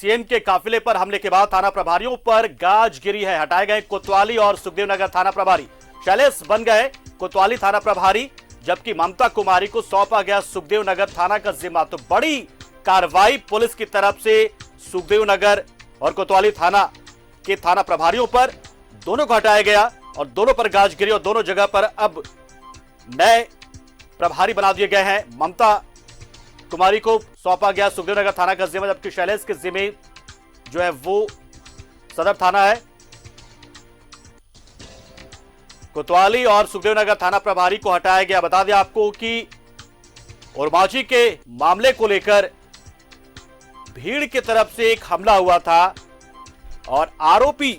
CM के काफिले पर हमले के बाद थाना प्रभारियों पर गाज गिरी है। हटाए गए कोतवाली और सुखदेव नगर थाना प्रभारी। शैलेश बन गए कोतवाली थाना प्रभारी, जबकि ममता कुमारी को सौंपा गया सुखदेव नगर थाना का जिम्मा। तो बड़ी कार्रवाई पुलिस की तरफ से सुखदेव नगर और कोतवाली थाना के थाना प्रभारियों पर, दोनों को हटाया गया और दोनों पर गाज गिरी और दोनों जगह पर अब नए प्रभारी बना दिए गए हैं। ममता कुमारी को सौंपा गया सुखदेव नगर थाना का जिम्मा, जबकि शैलेश के जिम्मे जो है वो सदर थाना है। कोतवाली और सुखदेव नगर थाना प्रभारी को हटाया गया। बता दें आपको कि उर्माची के मामले को लेकर भीड़ की तरफ से एक हमला हुआ था और आरोपी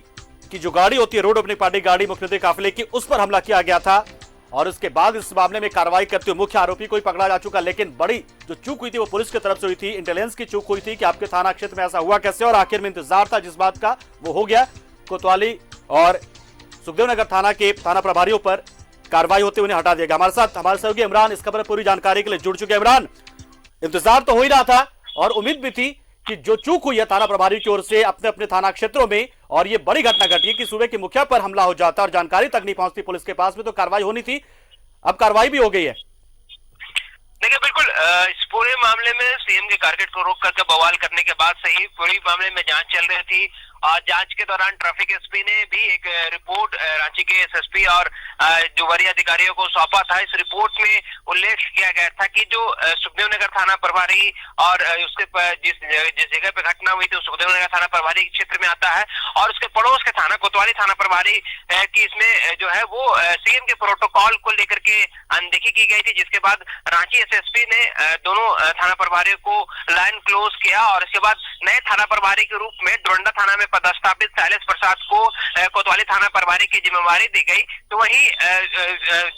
की जो गाड़ी होती है, रोड अपनी पार्टी गाड़ी मुख्यमंत्री काफिले की, उस पर हमला किया गया था और उसके बाद इस मामले में कार्रवाई करते हुए मुख्य आरोपी को ही पकड़ा जा चुका। लेकिन बड़ी जो चूक हुई थी वो पुलिस की तरफ से हुई थी, इंटेलिजेंस की चूक हुई थी कि आपके थाना क्षेत्र में ऐसा हुआ कैसे, और आखिर में इंतजार था जिस बात का वो हो गया। कोतवाली और सुखदेव नगर थाना के थाना प्रभारियों पर कार्रवाई होते हुए उन्हें हटा दिया गया। हमारे साथ हमारे सहयोगी इमरान इस खबर पूरी जानकारी के लिए जुड़ चुके हैं। इमरान, इंतजार तो हो ही रहा था और उम्मीद भी थी कि जो चूक हुई है थाना प्रभारी की ओर से अपने अपने थाना क्षेत्रों में, और ये बड़ी घटना घटी कि सूबे के मुखिया पर हमला हो जाता और जानकारी तक नहीं पहुंचती पुलिस के पास में, तो कार्रवाई होनी थी। अब कार्रवाई भी हो गई है। देखिए, बिल्कुल इस पूरे मामले में सीएम के टारगेट को रोक करके बवाल करने के बाद से ही पूरी मामले में जांच चल रही थी और जांच के दौरान ट्रैफिक एसपी ने भी एक रिपोर्ट रांची के एसएसपी और जो वरीय अधिकारियों को सौंपा था। इस रिपोर्ट में उल्लेख किया गया था कि जो सुखदेव नगर थाना प्रभारी और उसके जिस जगह पे घटना हुई थी सुखदेव नगर थाना प्रभारी क्षेत्र में आता है और उसके पड़ोस के थाना कोतवाली थाना प्रभारी की इसमें जो है वो सीएम के प्रोटोकॉल को लेकर के अनदेखी की गई थी, जिसके बाद रांची एसएसपी ने दोनों थाना प्रभारियों को लाइन क्लोज किया और इसके बाद नए थाना प्रभारी के रूप में डोरंडा थाना में पदस्थापित शैलेश प्रसाद को कोतवाली थाना प्रभारी की जिम्मेवारी दी गई। तो वहीं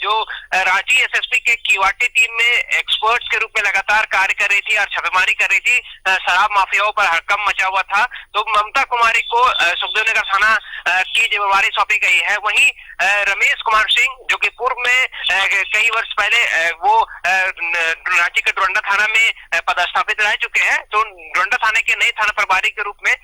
जो रांची एसएसपी के किवाटी टीम में एक्सपर्ट्स के रूप में लगातार कार्य कर रही थी और छापेमारी कर रही थी, शराब माफियाओं पर हड़कंप मचा हुआ था, तो ममता कुमारी को सुखदेव नगर थाना की जिम्मेवारी सौंपी गई है। वहीं रमेश कुमार सिंह, जो कि पूर्व में कई वर्ष पहले वो रांची के डोरंडा थाना में पदस्थापित रह चुके हैं, तो डोरंडा थाने के नए थाना प्रभारी के रूप में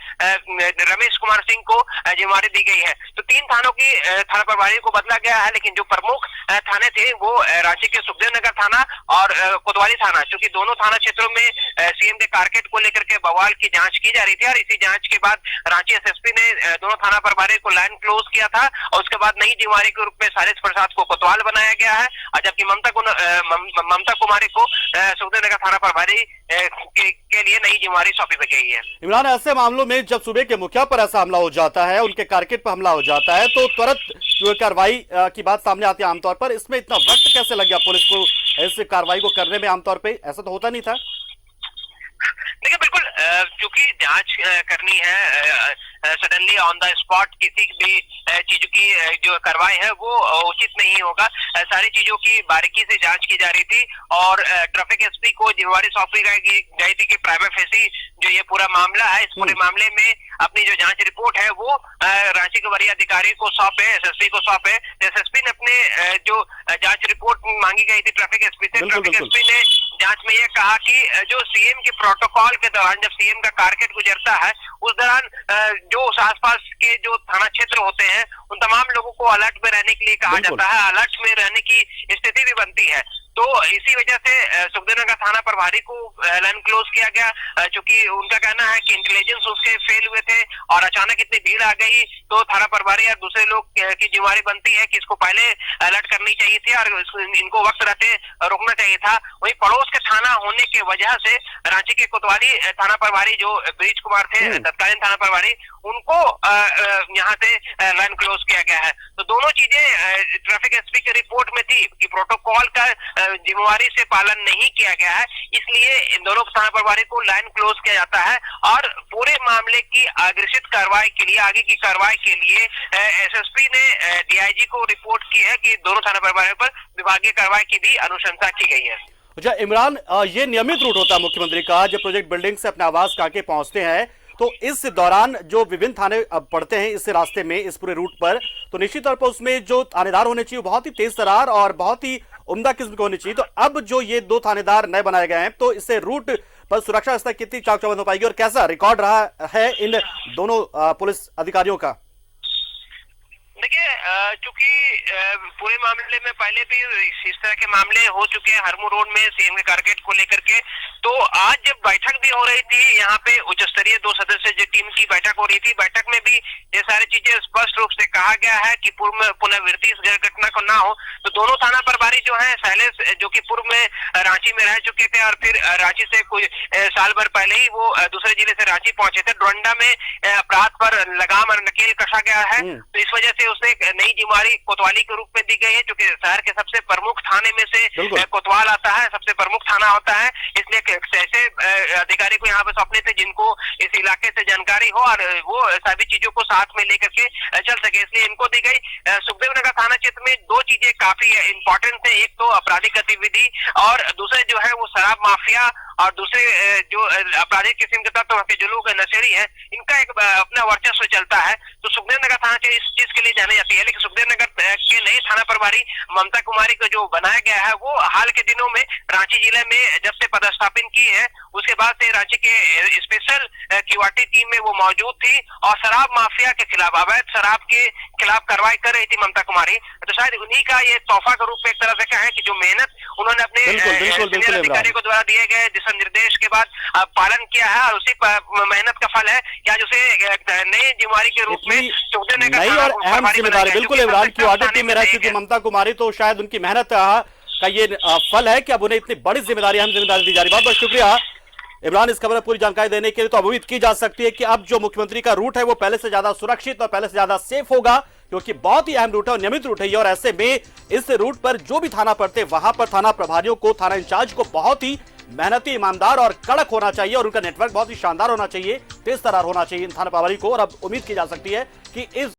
रमेश कुमार सिंह को जिम्मेवारी दी गई है। तो 3 थानों की थाना प्रभारी को बदला गया है, लेकिन जो प्रमुख थाने थे वो रांची के सुखदेव नगर थाना और कोतवाली थाना, क्योंकि दोनों थाना क्षेत्रों में सीएम के टारगेट को लेकर के बवाल की जांच की जा रही थी और इसी जांच के बाद रांची एसएसपी ने दोनों थाना प्रभारी को लाइन क्लोज किया था और उसके बाद नई जिम्मेवारी के रूप में शैलेश प्रसाद को कोतवाल बनाया गया है, जबकि ममता कुमारी को सुखदेव नगर थाना प्रभारी के लिए नई जिम्मेवारी सौंपी गई है। इमरान, ऐसे मामलों में जब सूबे के मुखिया पर ऐसा हमला हो जाता है, उनके टारगेट पर हमला हो जाता है, तो तुरंत जो कार्रवाई की बात सामने आती है आमतौर पर, इसमें इतना वक्त कैसे लग गया पुलिस को ऐसे कार्रवाई को करने में? आमतौर पर ऐसा तो होता नहीं था। देखिए, बिल्कुल चूंकि जांच करनी है सडनली ऑन द स्पॉट किसी भी चीजों की जो कार्रवाई है वो उचित नहीं होगा। सारी चीजों की बारीकी से जांच की जा रही थी और ट्रैफिक एसपी को जिम्मेवारी सौंपी गई थी कि प्राइमा फेसी जो ये पूरा मामला है, इस पूरे मामले में अपनी जो जांच रिपोर्ट है वो रांची के वरीय अधिकारी को सौंपे, एसएसपी को सौंपे। एसएसपी ने अपने जो जांच रिपोर्ट मांगी गई थी ट्रैफिक एसपी से, ट्रैफिक एसपी ने जांच में यह कहा कि जो सीएम के प्रोटोकॉल के दौरान जब सीएम का टारगेट गुजरता है उस दौरान जो उस आसपास के जो थाना क्षेत्र होते हैं उन तमाम लोगों को अलर्ट में रहने के लिए कहा जाता है, अलर्ट में रहने की स्थिति भी बनती है। तो इसी वजह से सुखदेव नगर थाना प्रभारी को लाइन क्लोज किया गया, क्योंकि उनका कहना है कि इंटेलिजेंस उसके फेल हुए थे और अचानक इतनी भीड़ आ गई तो थाना प्रभारी या दूसरे लोग की जिम्मेवारी बनती है कि इसको पहले अलर्ट करनी चाहिए थी और इनको वक्त रहते रोकना चाहिए था। वहीं पड़ोस के थाना होने की वजह से रांची के कोतवाली थाना प्रभारी जो ब्रिज कुमार थे तत्कालीन थाना प्रभारी, उनको यहाँ से लाइन क्लोज किया गया है। तो दोनों चीजें ट्रैफिक एसपी की रिपोर्ट में थी कि प्रोटोकॉल का जिम्मेवारी से पालन नहीं किया गया है, इसलिए इन दोनों थाना प्रभारी को लाइन क्लोज किया जाता है और पूरे मामले की अग्रेसित कार्रवाई के लिए, आगे की कार्रवाई के लिए एसएसपी ने डीआईजी को रिपोर्ट की है कि दोनों थाना प्रभारियों पर विभागीय कार्रवाई की भी अनुशंसा की गई है। अच्छा इमरान, ये नियमित रूट होता है मुख्यमंत्री का जब प्रोजेक्ट बिल्डिंग से अपने आवास काके पहुंचते हैं, तो इस दौरान जो विभिन्न थाने अब पड़ते हैं इस रास्ते में, इस पूरे रूट पर, तो निश्चित तौर पर उसमें जो थानेदार होने चाहिए बहुत ही तेज तर्रार और बहुत ही उम्दा किस्म के होने चाहिए। तो अब जो ये 2 थानेदार नए बनाए गए हैं तो इससे रूट पर सुरक्षा व्यवस्था कितनी चाक चौबंद हो पाएगी और कैसा रिकॉर्ड रहा है इन दोनों पुलिस अधिकारियों का? देखिए, चूंकि पूरे मामले में पहले भी इस तरह के मामले हो चुके हैं हरमू रोड में सीएम के टारगेट को लेकर के, तो आज जब बैठक भी हो रही थी यहाँ पे उच्च स्तरीय 2 सदस्य जो टीम की बैठक हो रही थी, बैठक में भी ये सारी चीजें स्पष्ट रूप से कहा गया है कि पूर्व में पुनरावृत्ति इस घटना को ना हो। तो दोनों थाना प्रभारी जो है शैलेश, जो कि पूर्व में रांची में रह चुके थे और फिर रांची से कुछ साल भर पहले ही वो दूसरे जिले से रांची पहुंचे थे, डोरंडा में अपराध पर लगाम और नकेल कसा गया है। तो इस वजह से उसे एक नई जिम्मेदारी कोतवाली के रूप में दी गई है, क्योंकि शहर के सबसे प्रमुख थाने में से कोतवाल आता है, सबसे प्रमुख थाना होता है। इसलिए ऐसे अधिकारी को यहाँ पे सौंपने थे जिनको इस इलाके से जानकारी हो और वो सभी चीजों को साथ में लेकर के चल सके, इसलिए इनको दी गई। सुखदेव नगर थाना क्षेत्र में 2 चीजें काफी इंपॉर्टेंट है, एक तो आपराधिक गतिविधि और दूसरे जो है वो शराब माफिया और दूसरे जो आपराधिक किस्म के तत्व के जो लोग नशेड़ी है, इनका एक अपना वर्चस्व चलता है। तो सुखदेव नगर थाना इस चीज के लिए जानी जाती है। लेकिन सुखदेव नगर के नए थाना प्रभारी ममता कुमारी को जो बनाया गया है, वो हाल के दिनों में रांची जिले में जब से पदस्थापन की है, उसके बाद से रांची के स्पेशल क्यूआरटी टीम में वो मौजूद थी और शराब माफिया के खिलाफ, अवैध शराब के खिलाफ कार्रवाई कर रही थी ममता कुमारी। तो शायद उन्हीं का ये तोहफा के रूप में एक तरह से कहें कि जो मेहनत उन्होंने अपने सीनियर अधिकारी को द्वारा दिए गए दिशा निर्देश के बाद पालन किया है और उसी मेहनत का फल है कि आज उसे नई जिम्मेदारी के रूप में नई और अहम जिम्मेदारी। बिल्कुल इमरान, की ऑडिट टीम में रह चुकी ममता कुमारी, तो शायद उनकी मेहनत का ये फल है कि अब उन्हें इतनी बड़ी जिम्मेदारी, अहम जिम्मेदारी दी जा रही है। बहुत बहुत शुक्रिया इमरान इस खबर में पूरी जानकारी देने के लिए। तो अब उम्मीद की जा सकती है कि अब जो मुख्यमंत्री का रूट है वो पहले से ज्यादा सुरक्षित और पहले से ज्यादा सेफ होगा, क्योंकि बहुत ही अहम रूट है और नियमित रूट है और ऐसे में इस रूट पर जो भी थाना पड़ते वहां पर थाना प्रभारियों को, थाना इंचार्ज को बहुत ही मेहनती, ईमानदार और कड़क होना चाहिए और उनका नेटवर्क बहुत ही शानदार होना चाहिए, तेज तर्रार होना चाहिए इन थाना प्रभारी को। और अब उम्मीद की जा सकती है कि इस